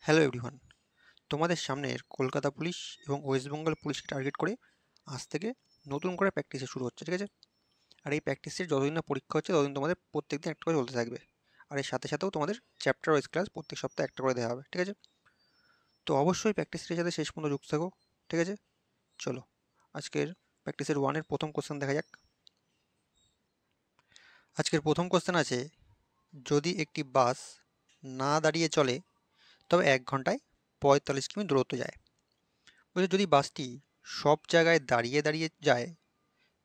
Hello everyone, তোমাদের সামনের Kolkata police এবং ওয়েস্ট বেঙ্গল পুলিশকে টার্গেট করে আজ থেকে নতুন করে প্র্যাকটিসে শুরু হচ্ছে, ঠিক আছে? আর এই প্র্যাকটিসের যতদিন না পরীক্ষা হচ্ছে ততদিন তোমাদের প্রত্যেকদিন একটা করে চলতে থাকবে। আর এর সাথে সাথেও তোমাদের চ্যাপ্টার ওয়াইজ ক্লাস প্রত্যেক সপ্তাহে একটা করে দেওয়া হবে, ঠিক আছে? তো অবশ্যই প্র্যাকটিসের সাথে শেষ পর্যন্ত যুক্ত থাকো, ঠিক আছে? চলো আজকের প্র্যাকটিসের ওয়ানের প্রথম কোশ্চেন দেখা যাক। আজকের প্রথম কোশ্চেন আছে, যদি একটি বাস না দাঁড়িয়ে চলে তবে 1 ঘন্টায় 45 কিমি দূরত্ব যায়। বলছে যদি বাসটি সব জায়গায় দাঁড়িয়ে দাঁড়িয়ে যায়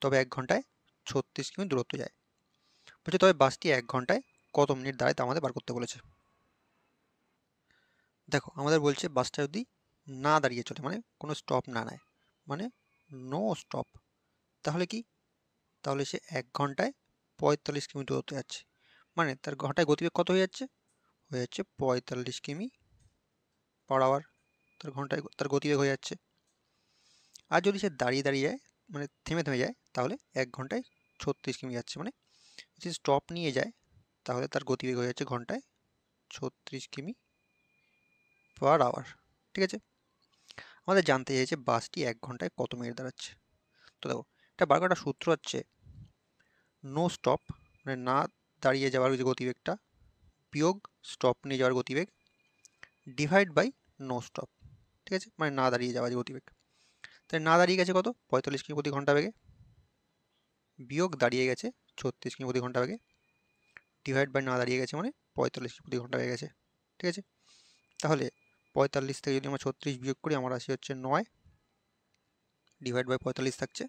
তবে 1 ঘন্টায় 36 কিমি দূরত্ব যায়। বলছে তবে বাসটি 1 ঘন্টায় কত মিনিট দাঁড়ায় তা আমাদের বার করতে বলেছে। দেখো আমাদের বলছে বাসটা যদি না দাঁড়িয়ে চলে, মানে কোনো স্টপ না নেয়, মানে নো স্টপ, তাহলে কি, তাহলে সে 1 ঘন্টায় 45 কিমি দূরত্ব যাচ্ছে, মানে তার ঘন্টায় গতিবেগ কত হয়ে যাচ্ছে 45 কিমি পার আওয়ার। তার ঘন্টায় তার গতিবেগ হয়ে যাচ্ছে। আর যদি সে দাঁড়িয়ে দাঁড়িয়ে যায়, মানে থেমে থেমে যায়, তাহলে 1 ঘন্টায় 36 কিমি যাচ্ছে, মানে যদি স্টপ নিয়ে যায় তাহলে তার গতিবেগ হয়ে যাচ্ছে ঘন্টায় 36 কিমি পার আওয়ার, ঠিক আছে? আমাদের জানতে চাইছে বাসটি 1 ঘন্টায় কত মিনিট দাঁড়াচ্ছে। তো দেখো, এটা বার করার সূত্র হচ্ছে নো স্টপ, মানে না দাঁড়িয়ে যাওয়ার যে গতিবেগটা, বিয়োগ স্টপ নিয়ে যাওয়ার গতিবেগ, ডিভাইড বাই নো স্টপ, ঠিক আছে? মানে না দাঁড়িয়ে যাওয়ার যে গতিবেগ। তাহলে না দাঁড়িয়ে গেছে কত 45 কিমি প্রতি ঘন্টা বেগে, বিয়োগ দাঁড়িয়ে গেছে 36 কিমি প্রতি ঘন্টা বেগে, ডিভাইড বাই না দাঁড়িয়ে গেছে মানে 45 কিমি প্রতি ঘন্টা বেগে গেছে, ঠিক আছে? তাহলে 45 থেকে যদি আমরা 36 বিয়োগ করি আমার রাশি হচ্ছে 9, ডিভাইড বাই 45 থাকছে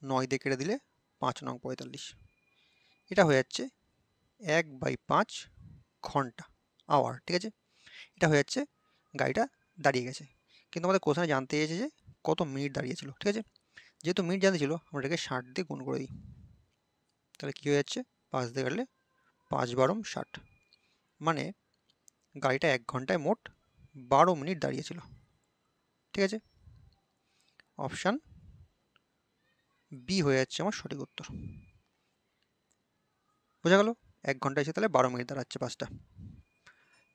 9 দিয়ে কেটে দিলে 5 নং 45। এটা হয়ে যাচ্ছে 1/5 ঘন্টা আওয়ার, ঠিক আছে? এটা হয়ে যাচ্ছে গাড়িটা দাঁড়িয়ে গেছে। কিন্তু আমাদের কোশ্চেনে জানতে চেয়েছে যে কত মিনিট দাঁড়িয়েছিল, ঠিক আছে? যেহেতু মিনিট জানতে ছিল আমরা এটাকে 60 দিয়ে গুণ করে দিই। তাহলে কী হয়ে যাচ্ছে, 5 দিয়ে কাটলে 5 বারম 60, মানে গাড়িটা 1 ঘন্টায় মোট 12 মিনিট দাঁড়িয়েছিল, ঠিক আছে? অপশান বি হয়ে যাচ্ছে আমার সঠিক উত্তর। বোঝা গেল? 1 ঘন্টা এসে তাহলে 12 মিনিট দাঁড়াচ্ছে বাসটা।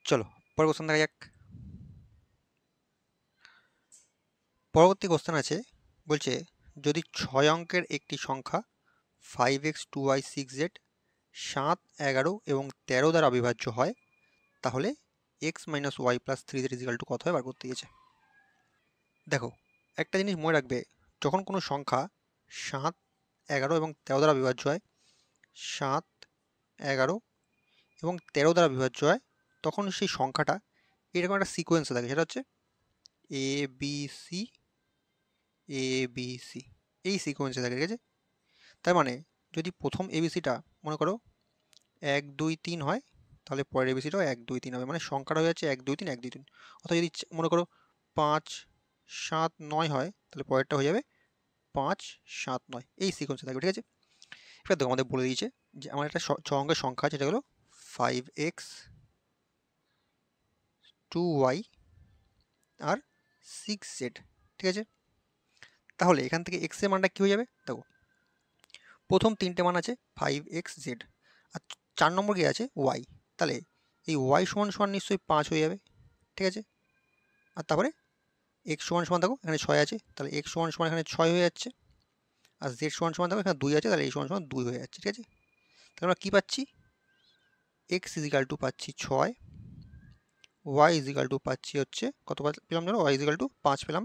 চলো পরের কোশ্চেন দেখা যাক। পরবর্তী কোশ্চেন আছে, বলছে যদি 6 অঙ্কের একটি সংখ্যা 5x 2y 6z 7, 11 এবং 13 দ্বারা অবিভাজ্য হয় তাহলে x minus y plus 3z equal to কত হয় বার করতে দিয়েছে। দেখো একটা জিনিস মনে রাখবে, যখন কোনো সংখ্যা 7, 11 এবং 13 দ্বারা বিভাজ্য হয়, 7, 11 এবং 13 দ্বারা বিভাজ্য হয়, তখন সেই সংখ্যাটা এরকম একটা সিকোয়েন্সে থাকে, সেটা হচ্ছে A B C A B C, এই সিকোয়েন্সে থাকে, ঠিক আছে? তার মানে যদি প্রথম এবিসিটা মনে করো 1 2 3 হয়, তাহলে পরের এবিসিটাও 1 2 3 হবে, মানে সংখ্যাটা হয়ে যাচ্ছে 1 2 3 1 2 3। অথবা যদি মনে করো 5 7 9 হয়, তাহলে পরেরটা হয়ে যাবে 5 7 9, এই সিকোয়েন্সে থাকবে, ঠিক আছে? এবার দেখো আমাদের বলে দিয়েছে যে আমার একটা 6 অঙ্কের সংখ্যা আছে, যেটা হলো 5x 2y আর 6z, ঠিক আছে? তাহলে এখান থেকে x এর মানটা কী হয়ে যাবে, দেখো প্রথম 3টে মান আছে 5xz, আর 4 নম্বর কি আছে y, তাহলে এই y সমান সমান নিশ্চয়ই 5 হয়ে যাবে, ঠিক আছে? আর তারপরে x সমান সমান দেখো এখানে 6 আছে, তাহলে x সমান সমান এখানে 6 হয়ে যাচ্ছে, আর z সমান সমান দেখো এখানে 2 আছে, তাহলে এই সমান সমান 2 হয়ে যাচ্ছে, ঠিক আছে? তাহলে আমরা কী পাচ্ছি, x ইজিক্যাল টু পাচ্ছি 6, y ইজিক্যাল টু পাচ্ছি হচ্ছে কত পেলাম জানো, y ইজিক্যাল টু 5 পেলাম,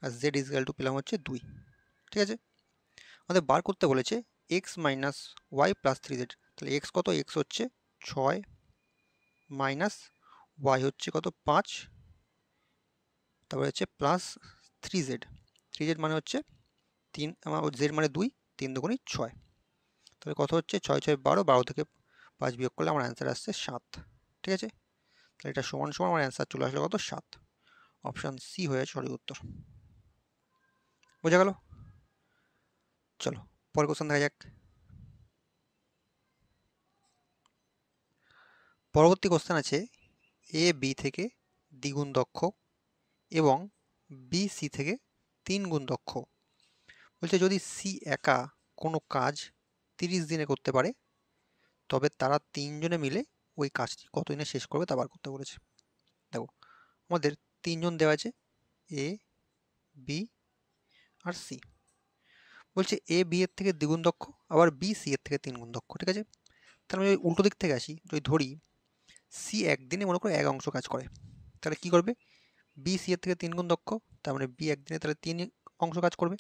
আর z ইজিক্যাল টু পেলাম হচ্ছে 2, ঠিক আছে? আমাদের বার করতে বলেছে x minus y plus 3z, তাহলে x কত, x হচ্ছে 6 মাইনাস y হচ্ছে কত 5, তারপরে হচ্ছে প্লাস 3z, 3z মানে হচ্ছে 3, আমার z মানে 2, 3 দুগুণি 6, তাহলে কত হচ্ছে 6 6 12, 12 থেকে 5 বিয়োগ করলে আমার অ্যান্সার আসছে 7, ঠিক আছে? তাহলে এটা সমান সমান আমার অ্যান্সার চলে আসলো কত 7, অপশান সি হয়ে সঠিক উত্তর। বোঝা গেল? চলো পরের কোশ্চেন দেখা যাক। পরবর্তী কোশ্চেন আছে, এ বি থেকে দ্বিগুণ দক্ষ এবং বি সি থেকে 3 গুণ দক্ষ। বলছে যদি সি একা কোনো কাজ 30 দিনে করতে পারে তবে তারা 3 জনে মিলে ওই কাজটি কতদিনে শেষ করবে তা বার করতে বলেছে। দেখো আমাদের 3 জন দেওয়া আছে, এ, বি আর সি। বলছে এ বি এর থেকে দ্বিগুণ দক্ষ, আবার বি সি এর থেকে 3 গুণ দক্ষ, ঠিক আছে। তাহলে আমি উল্টো দিক থেকে আসি, যদি ধরি সি একদিনে মনে করো 1 অংশ কাজ করে, তাহলে কি করবে, বি সি এর থেকে 3 গুণ দক্ষ, তার মানে বি একদিনে তাহলে 3 অংশ কাজ করবে।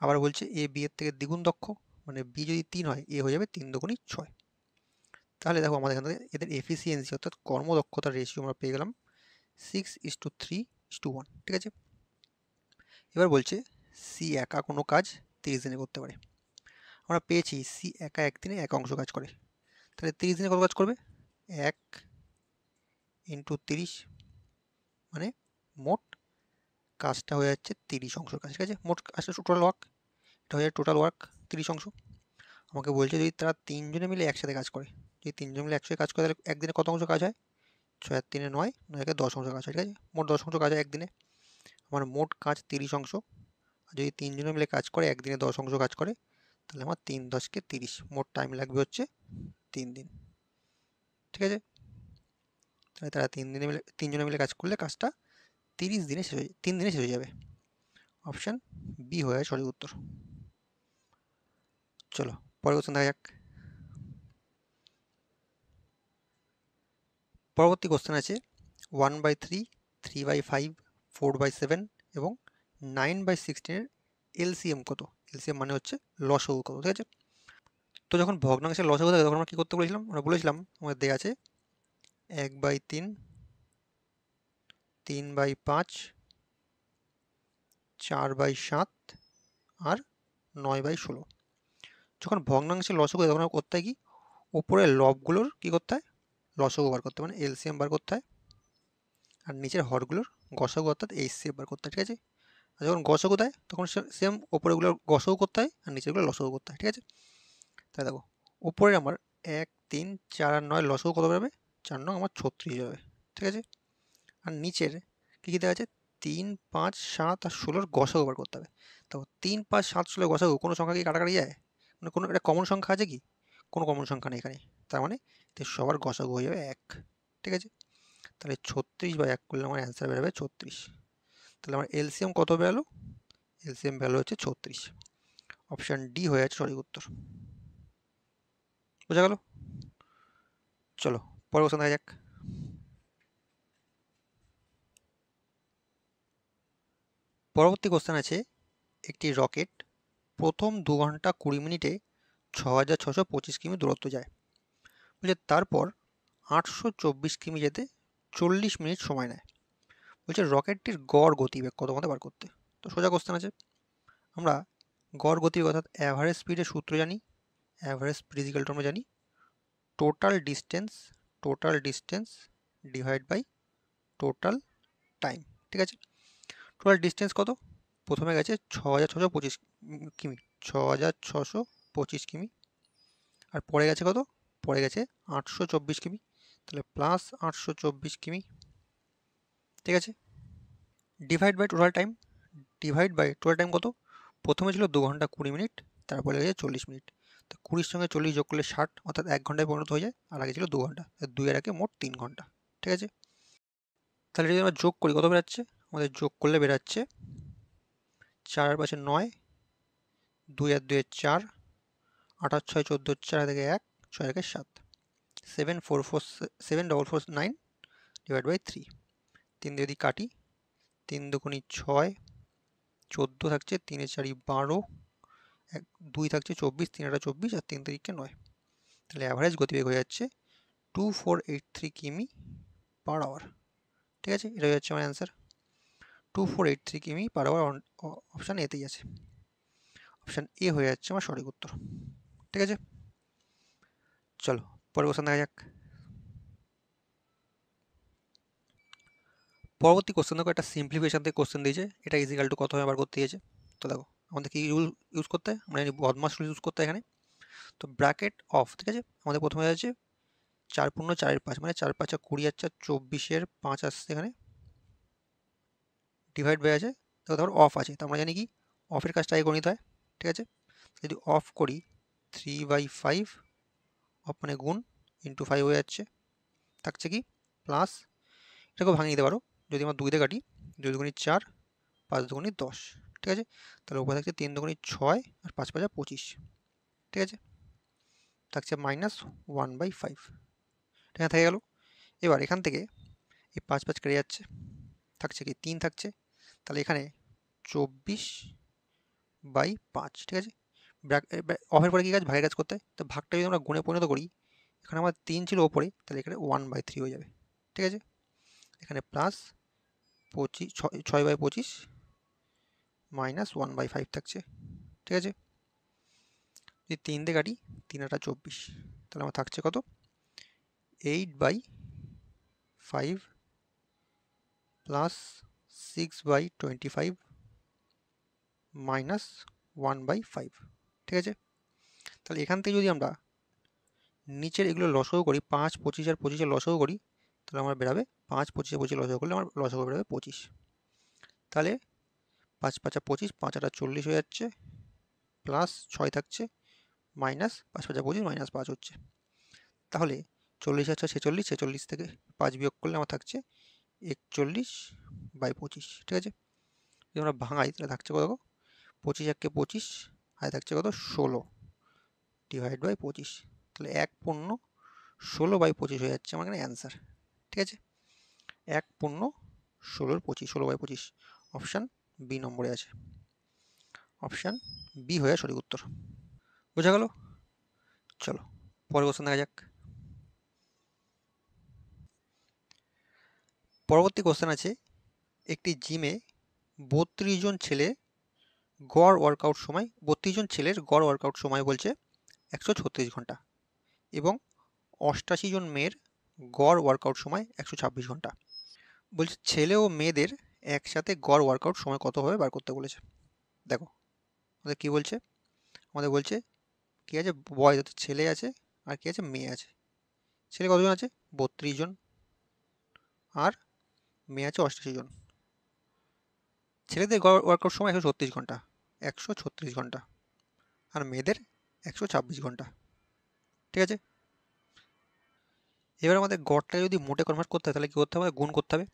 আবার বলছে এ বি এর থেকে দ্বিগুণ দক্ষ, মানে বি যদি 3 হয়, এ হয়ে যাবে 3 দুগুণী 6। তাহলে দেখো আমাদের এখান থেকে এদের এফিসিয়েন্সি অর্থাৎ কর্মদক্ষতার রেশিও আমরা পেয়ে গেলাম 6:3:1, ঠিক আছে। এবার বলছে সি একা কোনো কাজ 30 দিনে করতে পারে। আমরা পেয়েছি সি একা একদিনে 1 অংশ কাজ করে, তাহলে 30 দিনে কত কাজ করবে, 1 × 30, মানে মোট কাজটা হয়ে যাচ্ছে 30 অংশের কাজ, ঠিক আছে। মোট কাজটা টোটাল ওয়ার্ক, এটা হয়ে যাচ্ছে টোটাল ওয়ার্ক 30 অংশ। আমাকে বলছে যদি তারা 3 জনে মিলে একসাথে কাজ করে, যদি 3 জন মিলে একসাথে কাজ করে তাহলে একদিনে কত অংশ কাজ হয়, 6 আর 3 9, 9 10 অংশ কাজ হয়, ঠিক আছে। মোট 10 অংশ কাজ হয় একদিনে। আমার মোট কাজ 30 অংশ, আর যদি 3 জনে মিলে কাজ করে একদিনে 10 অংশ কাজ করে, তাহলে আমার 3 10 কে 30, মোট টাইম লাগবে হচ্ছে 3 দিন, ঠিক আছে। তাহলে তারা 3 জনে মিলে কাজ করলে কাজটা 30 দিনে শেষ হয়ে 3 দিনে শেষ হয়ে যাবে। অপশান বি হয়ে যায় সঠিক উত্তর। চলো পরের কোশ্চেন দেখা যাক। পরবর্তী কোশ্চেন আছে 1/3, 3/5, 4/7 এবং 9/16 এর এলসিএম কত। এলসিএম মানে হচ্ছে লসাগু কত, ঠিক আছে। তো যখন ভগ্নাংশের লসাগু থাকে তখন আমরা কি করতে বলেছিলাম, আমরা বলেছিলাম আমাদের দেওয়া আছে 1/3, 3/5, 4/7 আর 9/16। যখন ভগ্নাংশের লসাগু হয় তখন আমরা করতে হয় কি, ওপরের লবগুলোর কি করতে হয়, লসাগু বার করতে হয়, মানে এলসিএম বার করতে হয়, আর নিচের হরগুলোর গসাগু অর্থাৎ এইচসিএফ বার করতে হয়, ঠিক আছে। আর যখন গসাগু দেয় তখন সেম ওপরেগুলোর গসাগু করতে হয় আর নিচেরগুলো লসাগু করতে হয়, ঠিক আছে। তাই দেখো ওপরে আমার 1 3 4 আর 9 লসাগু কত বেরোবে, 4 নং আমার 36 হবে, ঠিক আছে। আর নিচের কী কী দেওয়া আছে, 3 5 7 আর 16 গসাগু বার করতে হবে। তো 3 5 7 16 গসাগু কোনো সংখ্যা কি কাটাকাটি যায়, মানে কোনো একটা কমন সংখ্যা আছে কি, কোনো কমন সংখ্যা নেই এখানে, তার মানে সবার গসাগু হয়ে যাবে 1, ঠিক আছে। তাহলে 36/1 করলে আমার অ্যান্সার বেরোবে 36। তাহলে আমার এলসিএম কত বেরোলো, এলসিএম ভ্যালু হচ্ছে 36। অপশান ডি হয়ে যাচ্ছে সঠিক উত্তর। বোঝা গেল। চলো পরের কোশ্চেন দেখা যাক। পরবর্তী কোশ্চেন আছে একটি রকেট প্রথম 2 ঘন্টা 20 মিনিটে 6625 কিমি দূরত্ব যায়, বলছে তারপর 824 কিমি যেতে 40 মিনিট সময় নেয়। বলছে রকেটটির গড় গতিবেগ কত মতো বার করতে। তো সোজা কোশ্চেন আছে, আমরা গড় গতিবেগ অর্থাৎ অ্যাভারেজ স্পিডের সূত্র জানি। Average speed is equal to আমরা জানি total distance divide by total time, ঠিক আছে। টোটাল ডিস্টেন্স কত, প্রথমে গেছে 6625 কিমি, 6625 কিমি, আর পরে গেছে কত, পরে গেছে 824 কিমি, তাহলে প্লাস 824 কিমি, ঠিক আছে। Divide by total time, divide by total time কত, প্রথমে ছিল 2 ঘন্টা 20 মিনিট, তারপরে গেছে 40 মিনিট, তো 20-র সঙ্গে 40 যোগ করলে 60, অর্থাৎ 1 ঘন্টায় পরিণত হয়ে যায়, আর আগে ছিল 2 ঘন্টা, 2-এর আগে মোট 3 ঘন্টা, ঠিক আছে। তাহলে যদি আমরা যোগ করি কত বেরাচ্ছে, আমাদের যোগ করলে বেরাচ্ছে 4 আর 5 9, 2 আর 2 4, 8 আর 6 14, 4 থেকে 1, 6 থেকে 7, 74449 ডিভাইড বাই 3, 3 দিয়ে যদি কাটি 3 দুগুণী 6, 14 থাকছে, 3 এ 4 12, 2 থাকছে 24, 3 আর 24 আর 3 3 9, তাহলে অ্যাভারেজ গতিবেগ হয়ে যাচ্ছে 2483 কিমি পার আওয়ার, ঠিক আছে। এটা হয়ে যাচ্ছে আমার অ্যান্সার 2483 কিমি পার আওয়ার, অপশান এতেই আছে, অপশান এ হয়ে যাচ্ছে আমার সঠিক উত্তর, ঠিক আছে। চলো পরের কোশ্চেন দেখা যাক। পরবর্তী কোশ্চেন দেখো একটা সিম্পলিফিকেশন থেকে কোশ্চেন দিয়েছে, এটা ইজিক্যাল টু কত হবে বার করতে দিয়েছে। তো দেখো আমাদের কি রুল ইউজ করতে হয়, আমরা বদমাস রুল ইউজ করতে হয় এখানে। তো ব্র্যাকেট অফ, ঠিক আছে, আমাদের প্রথমে আছে 4 পূর্ণ 4 5, মানে 4 5 20 আর 4 24 5 আসছে এখানে, ডিভাইড বাই আছে, তো তারপর অফ আছে, তো আমরা জানি কি অফের কাজটা আগে করে নিতে হয়, ঠিক আছে। যদি অফ করি 3/5, অফ মানে গুণ, ইন্টু 5 হয়ে যাচ্ছে, থাকছে কি প্লাস, এটাকেও ভাঙিয়ে দিতে পারো, যদি আমরা 2 দিয়ে কাটি, 2 দুগুণি 4, 5 দুগুণি 10, ঠিক আছে। তাহলে উপরে থাকছে 3 দুগুণি 6 আর 5 5 25, ঠিক আছে। থাকছে -1/5, এটা থেকে গেল। এবার এখান থেকে এই 5 5 কেটে যাচ্ছে, থাকছে কি 3 থাকছে, তাহলে এখানে 24/5, ঠিক আছে। অফের পরে কি কাজ, ভাগের কাজ করতে হয়, তো ভাগটা যদি আমরা গুণে পরিণত করি, এখানে আমার 3 ছিল ওপরে, তাহলে এখানে 1/3 হয়ে যাবে, ঠিক আছে। এখানে প্লাস 6/25 -1/5 থাকছে, ঠিক আছে। যদি 3 দিয়ে কাটি, 3 আটা 24, তাহলে আমার থাকছে কত 8/5 প্লাস 6/25 -1/5, ঠিক আছে। তাহলে এখান থেকে যদি আমরা নিচের এগুলো লসাগু করি, 5 25 আর 25 লসাগু করি, তাহলে আমার বেরাবে 5 25 25 লসাগু করলে আমার লসাগু বেরাবে 25। তাহলে 5 5 25, 5 আটা 40 হয়ে যাচ্ছে, প্লাস 6 থাকছে, মাইনাস 5 5 25 -5 হচ্ছে। তাহলে 40 আছে 46, 46 থেকে 5 বিয়োগ করলে আমার থাকছে 41/25, ঠিক আছে। যদি আমরা ভাঙাই তাহলে থাকছে কত, 25 1 25, আর থাকছে কত 16 ডিভাইড বাই 25, তাহলে 1/16/25 হয়ে যাচ্ছে আমার এখানে অ্যান্সার, ঠিক আছে। 1/16/25, 16/25 অপশান বি নম্বরে আছে, অপশান বি হয়ে সঠিক উত্তর। বোঝা গেল? চলো পরের কোশ্চেন দেখা যাক। পরবর্তী কোশ্চেন আছে, একটি জিমে 32 জন ছেলে গড় ওয়ার্কআউট সময়, 32 জন ছেলের গড় ওয়ার্কআউট সময় বলছে 136 ঘন্টা, এবং 88 জন মেয়ের গড় ওয়ার্কআউট সময় 126 ঘন্টা। বলছে ছেলে ও মেয়েদের একসাথে গড় ওয়ার্কআউট সময় কত হবে বার করতে বলেছে। দেখো আমাদের কি বলছে, আমাদের বলছে কি আছে, বয় ছেলে আছে আর কি আছে, মেয়ে আছে। ছেলে কতজন আছে 32 জন, আর মেয়ে আছে 88 জন। ছেলেদের গড় ওয়ার্কআউট সময় 136 ঘন্টা, 136 ঘন্টা, আর মেয়েদের 126 ঘন্টা, ঠিক আছে। এবার আমাদের গড়টা যদি মোটে কনভার্ট করতে হয় তাহলে কি করতে হবে, গুণ করতে হবে।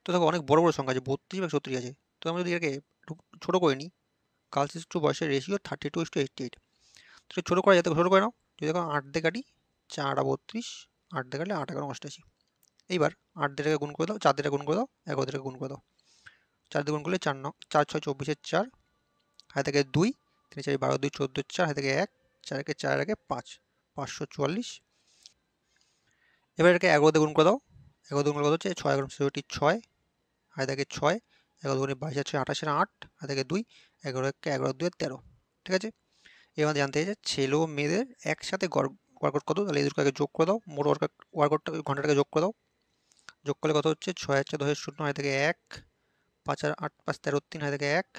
তো দেখো অনেক বড় বড় সংখ্যা আছে, 32 বা 36 আছে, তো আমরা যদি এটাকে একটু ছোটো করে নিই, গার্লস ইস টু বয়সের রেশিও 32:88, তো ছোটো করা যাতে ছোটো করে নাও। যদি দেখো 8 দিয়ে কাটি, 4 8 32, 8 দিয়ে কাটলে 8 11 88। এইবার 8 দিয়ে গুণ করে দাও, 4 দিয়ে গুণ করে দাও, 11 দিয়ে গুণ করে দাও। 4 দিয়ে গুণ করলে 4 4 6 24 4, হাতে থেকে 2, 3 4 12 2 14 4, হাতে থেকে 1, 4 একে 4 একে 5, 544। এবার এটাকে 11 দিয়ে গুণ করে দাও, 11 দিয়ে গুণ করলে কত হচ্ছে 6 11 64 6, হাতে থেকে 6, 11 দুগুণে 22 6 28 8, হাতে থেকে 2, 11 একে 11 2 13, ঠিক আছে। এবার জানতে চাইছে ছেলে ও মেয়েদের একসাথে ওয়ার্কআউট কত, তাহলে এদেরকে আগে যোগ করে দাও, মোট ওয়ার্কআউটটা ঘন্টাটাকে যোগ করে দাও। যোগ করলে কত হচ্ছে 6 4 10 0, হাতে থেকে 1, 5 আর 8 5 13 3, হাতে থেকে 1,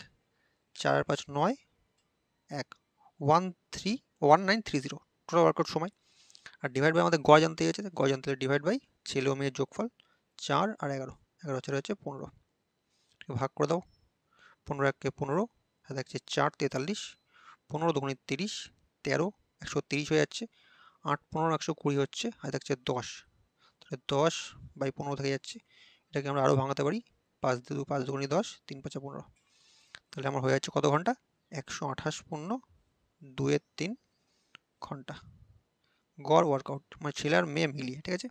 4 আর 5 9 1, 1930 টোটাল ওয়ার্কআউট সময়। আর ডিভাইড বাই আমাদের গড় জানতে চাইছে, গড় জানতে হলে ডিভাইড বাই ছেলে ও মেয়ের যোগফল 4 আর 11, 11 4 হচ্ছে 15, ভাগ করে দাও, 15 1 15, হাতে থাকছে 4 43, 15 দুগুণে 30, 13 130 হয়ে যাচ্ছে, 8 15 120 হচ্ছে, হাতে থাকছে 10, তাহলে 10/15 থেকে যাচ্ছে। এটাকে আমরা আরও ভাঙাতে পারি, 5 দিয়ে 5 দুগুণে 10, 3 5 15, তাহলে আমার হয়ে যাচ্ছে কত ঘন্টা 128 পূর্ণ 2 এর 3 ঘন্টা গড় ওয়ার্কআউট, মানে ছেলে আর মেয়ে মিলিয়ে, ঠিক আছে।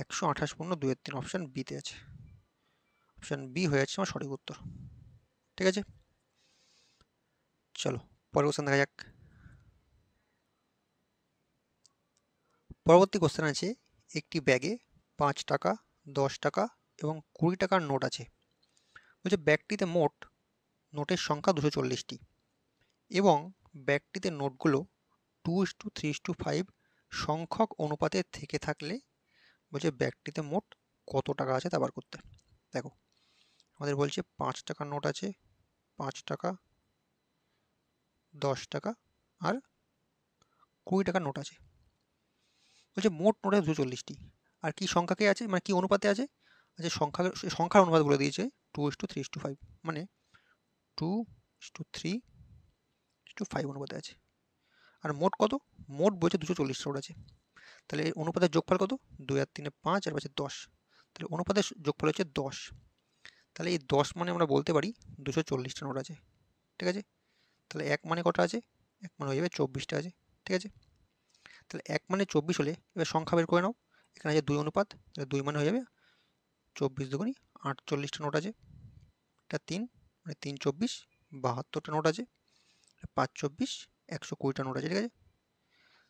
128 পূর্ণ 2 এর 3 অপশান বিতে আছে, অপশান বি হয়ে যাচ্ছে আমার সঠিক উত্তর, ঠিক আছে। চলো পরের কোশ্চেন দেখা যাক। পরবর্তী কোশ্চেন আছে, একটি ব্যাগে 5 টাকা 10 টাকা এবং 20 টাকার নোট আছে। বলছে ব্যাগটিতে মোট নোটের সংখ্যা 240টি এবং ব্যাগটিতে নোটগুলো 2:3:5 সংখ্যক অনুপাতে থেকে থাকলে বলছে ব্যাগটিতে মোট কত টাকা আছে তা বার করতে। দেখো আমাদের বলছে 5 টাকার নোট আছে, 5 টাকা 10 টাকা আর 20 টাকার নোট আছে। বলছে মোট নোট আছে 240টি, আর কি সংখ্যাকে আছে, মানে কি অনুপাতে আছে, আচ্ছা সংখ্যার অনুপাত বলে দিয়েছে 2:3:5, মানে 2:3:5 অনুপাতে আছে। আর মোট কত, মোট বলছে 240টা নোট আছে। তাহলে অনুপাতের যোগফল কত? 2 আর 3 5 আর 5 10। তাহলে অনুপাতের যোগফল হচ্ছে 10। তাহলে এই 10 মানে আমরা বলতে পারি 240টা নোট আছে, ঠিক আছে। তাহলে 1 মানে কটা আছে? 1 মানে হয়ে যাবে 24টা আছে, ঠিক আছে। তাহলে 1 মানে 24 হলে এবার সংখ্যা বের করে নাও। এখানে আছে 2 অনুপাত, তাহলে 2 মানে হয়ে যাবে 24 দুগুণি 48টা নোট আছে। এটা 3 মানে 3 24 72টা নোট আছে। 5 24 120টা নোট আছে, ঠিক আছে।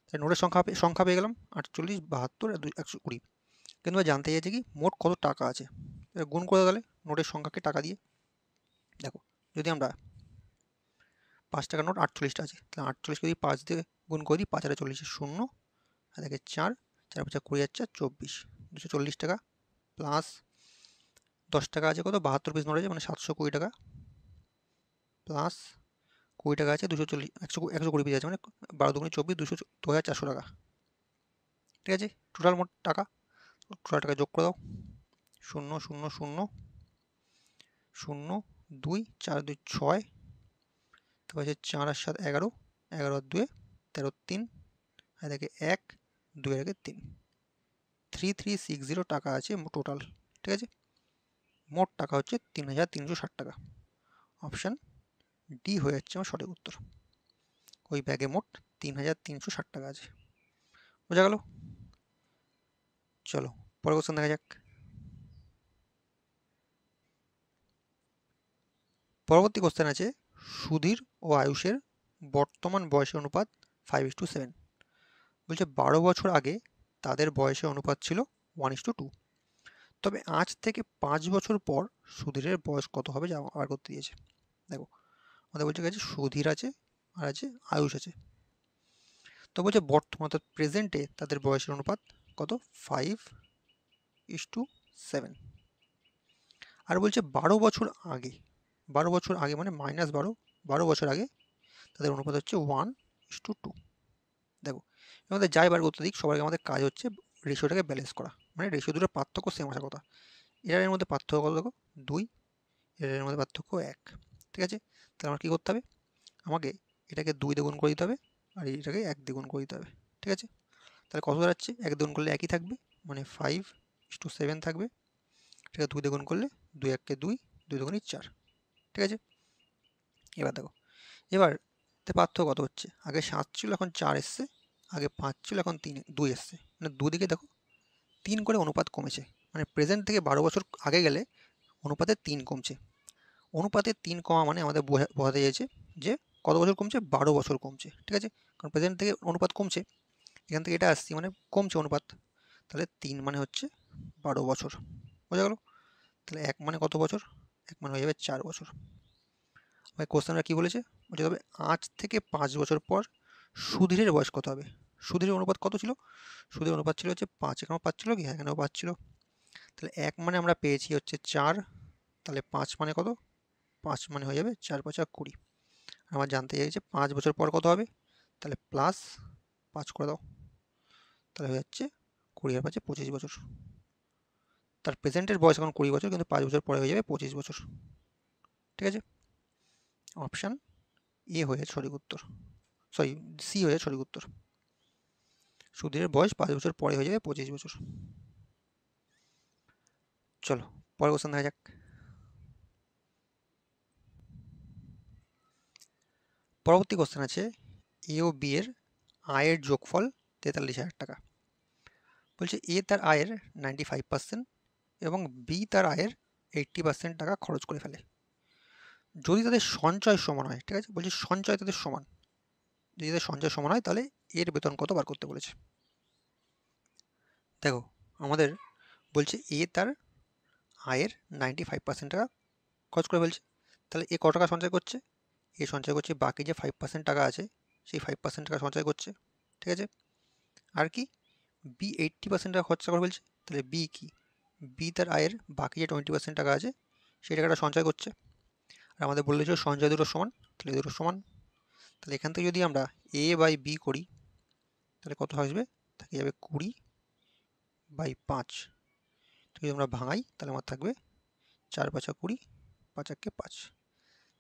তাহলে নোটের সংখ্যা পেয়ে গেলাম 48 72 আর 120। কিন্তু জানতে চাইছে কি মোট কত টাকা আছে। গুণ করে তাহলে নোটের সংখ্যাকে টাকা দিয়ে। দেখো যদি আমরা 5 টাকার নোট 48টা আছে, তাহলে 48 যদি 5 দিয়ে গুণ করে দিই 5 আর 40 শূন্য, আর দেখে 4 4 5 20 আর 4 24 240 টাকা প্লাস 10 টাকা আছে কত 72 পিস নোট আছে মানে 720 টাকা প্লাস 20 টাকা আছে 240 120 পিস আছে মানে 12 দুগুণে 24 2400 টাকা, ঠিক আছে। টোটাল মোট টাকা, টোটাল টাকা যোগ করে দাও। 0 0 0 0 2 4 2 6, তারপর আছে 4 আর 7 11, 11 আর 2 13 3, আর দেখে 1 2 আর 3 3360 টাকা আছে টোটাল, ঠিক আছে। মোট টাকা হচ্ছে 3360 টাকা। অপশান ডি হয়ে যাচ্ছে আমার সঠিক উত্তর। ওই ব্যাগে মোট 3360 টাকা আছে। বোঝা গেল? চলো পরের কোশ্চেন দেখা যাক। পরবর্তী কোশ্চেন আছে সুধীর ও আয়ুষের বর্তমান বয়সের অনুপাত 5:7। বলছে 12 বছর আগে তাদের বয়সের অনুপাত ছিল 1:2। তবে আজ থেকে 5 বছর পর সুধীরের বয়স কত হবে যা বার করতে দিয়েছে। দেখো আমাদের বলছে গেছে সুধীর আছে আর আছে আয়ুষ আছে। তো বলছে বর্তমান অর্থাৎ প্রেজেন্টে তাদের বয়সের অনুপাত কত? 5:7। আর বলছে 12 বছর আগে, 12 বছর আগে মানে -12, 12 বছর আগে তাদের অনুপাত হচ্ছে 1:2। দেখো আমাদের যাই বার করতে দিক সবার আগে আমাদের কাজ হচ্ছে রেশিওটাকে ব্যালেন্স করা, মানে রেশিও দুটোর পার্থক্য সেম আসার কথা। এর মধ্যে পার্থক্য কত দেখো 2, এর মধ্যে পার্থক্য 1, ঠিক আছে। তাহলে আমার কী করতে হবে? আমাকে এটাকে 2 দিয়ে গুণ করে দিতে হবে আর এটাকে 1 দিয়ে গুণ করে দিতে হবে, ঠিক আছে। তাহলে কত দাঁড়াচ্ছে? 1 দিয়ে গুণ করলে একই থাকবে মানে 5:7 থাকবে, ঠিক আছে। 2 দিয়ে গুণ করলে 2 1 2, 2 দুগুণে 4, ঠিক আছে। এবার দেখো এবার পার্থক্য কত হচ্ছে? আগে 7 ছিল এখন 4 এসছে, আগে 5 ছিল এখন 2 এসছে, মানে দুদিকে দেখো 3 করে অনুপাত কমেছে। মানে প্রেজেন্ট থেকে 12 বছর আগে গেলে অনুপাতে 3 কমছে। অনুপাতে 3 কমা মানে আমাদের বোঝাতে চাইছে যে কত বছর কমছে? 12 বছর কমছে, ঠিক আছে। কারণ প্রেজেন্ট থেকে অনুপাত কমছে, এখান থেকে এটা আসছে মানে কমছে অনুপাত। তাহলে 3 মানে হচ্ছে 12 বছর। বোঝা গেল? তাহলে 1 মানে কত বছর? 1 মানে হয়ে যাবে 4 বছর। ভাই কোশ্চেনটা কী বলেছে? বলছে তবে আজ থেকে 5 বছর পর সুধীরের বয়স কত হবে? সুধীরের অনুপাত কত ছিল? সুধীরের অনুপাত ছিল হচ্ছে 5। এখানেও 5 ছিল কি? হ্যাঁ এখানেও 5 ছিল। তাহলে 1 মানে আমরা পেয়েছি হচ্ছে 4, তাহলে 5 মানে কত? 5 মানে হয়ে যাবে 4 5 20। আমার জানতে চাইছে 5 বছর পর কত হবে? তাহলে প্লাস 5 করে দাও, তাহলে হয়ে যাচ্ছে 20 আর 5 25 বছর। তার প্রেজেন্টের বয়স এখন 20 বছর, কিন্তু 5 বছর পরে হয়ে যাবে 25 বছর, ঠিক আছে। অপশান এ হয়ে সঠিক উত্তর, সরি সি হয়ে সঠিক উত্তর। সুধীরের বয়স 5 বছর পরে হয়ে যাবে 25 বছর। চলো পরের কোশ্চেন দেখা যাক। পরবর্তী কোশ্চেন আছে এ ও বি এর আয়ের যোগফল 43,000 টাকা। বলছে এ তার আয়ের 95% এবং বি তার আয়ের 80% টাকা খরচ করে ফেলে। যদি তাদের সঞ্চয় সমান হয়, ঠিক আছে, বলছে সঞ্চয় তাদের সমান, যদি তাদের সঞ্চয় সমান হয় তাহলে এর বেতন কত বার করতে বলেছে। দেখো আমাদের বলছে এ তার আয়ের 95% টাকা খরচ করে ফেলছে, তাহলে এ কত টাকা সঞ্চয় করছে? এ সঞ্চয় করছে বাকি যে 5% টাকা আছে সেই 5% টাকা সঞ্চয় করছে, ঠিক আছে। আর কি বি 80% টাকা খরচা করে ফেলছে, তাহলে বি কি? বি তার আয়ের বাকি যে 20% টাকা আছে সেই টাকাটা সঞ্চয় করছে। আর আমাদের বললেছিল সঞ্চয় দুটো সমান, তাহলে দুটো সমান। তাহলে এখান থেকে যদি আমরা এ বাই বি করি তাহলে কত আসবে? থেকে যাবে 20/5। যদি আমরা ভাঙাই তাহলে আমার থাকবে 4 5 20, 5 1 5।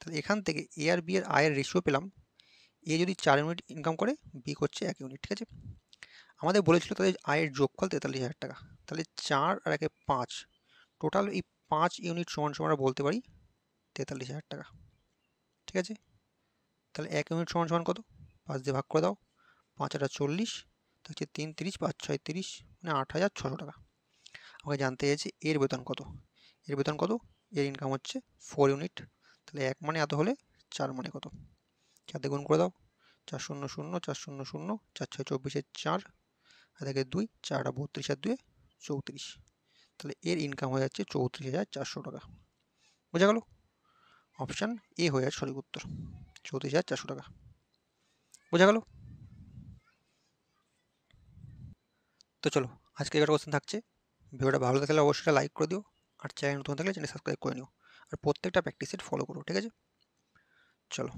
তাহলে এখান থেকে এ আর বি এর আয়ের রেশিও পেলাম, এ যদি 4 ইউনিট ইনকাম করে বি করছে 1 ইউনিট, ঠিক আছে। আমাদের বলেছিল তাদের আয়ের যোগফল 43,000 টাকা। তাহলে 4 আর 1 5, টোটাল এই 5 ইউনিট সমান সমান আমরা বলতে পারি 43,000 টাকা। ঠিক আছে, তাহলে 1 ইউনিট সমান সমান কত? 5 দিয়ে ভাগ করে দাও, 5 আর 40, হচ্ছে 3 30, 5 6 30, মানে 8,600 টাকা। আমাকে জানতে চাইছে এর বেতন কত। এর বেতন কত? এর ইনকাম হচ্ছে 4 ইউনিট। তাহলে 1 মানে এত হলে 4 মানে কত? 4 দিয়ে গুণ করে দাও, 4 0 0 4 0 0, 4 6 24, 4 আর 1 2, 4 32 আর 2 34। তাহলে এর ইনকাম হয়ে যাচ্ছে 34,400 টাকা। বোঝা গেল? অপশান এ হয়ে যাচ্ছে সঠিক উত্তর, 34,400 টাকা। বোঝা গেল? তো চলো, আজকে একটা কোশ্চেন থাকছে। ভিডিওটা ভালো থাকলে অবশ্যই লাইক করে দিও, আর চ্যানেল নতুন থাকলে চ্যানেল সাবস্ক্রাইব করে নিও, আর প্রত্যেকটা প্র্যাকটিস সেট ফলো করো। ঠিক আছে, চলো।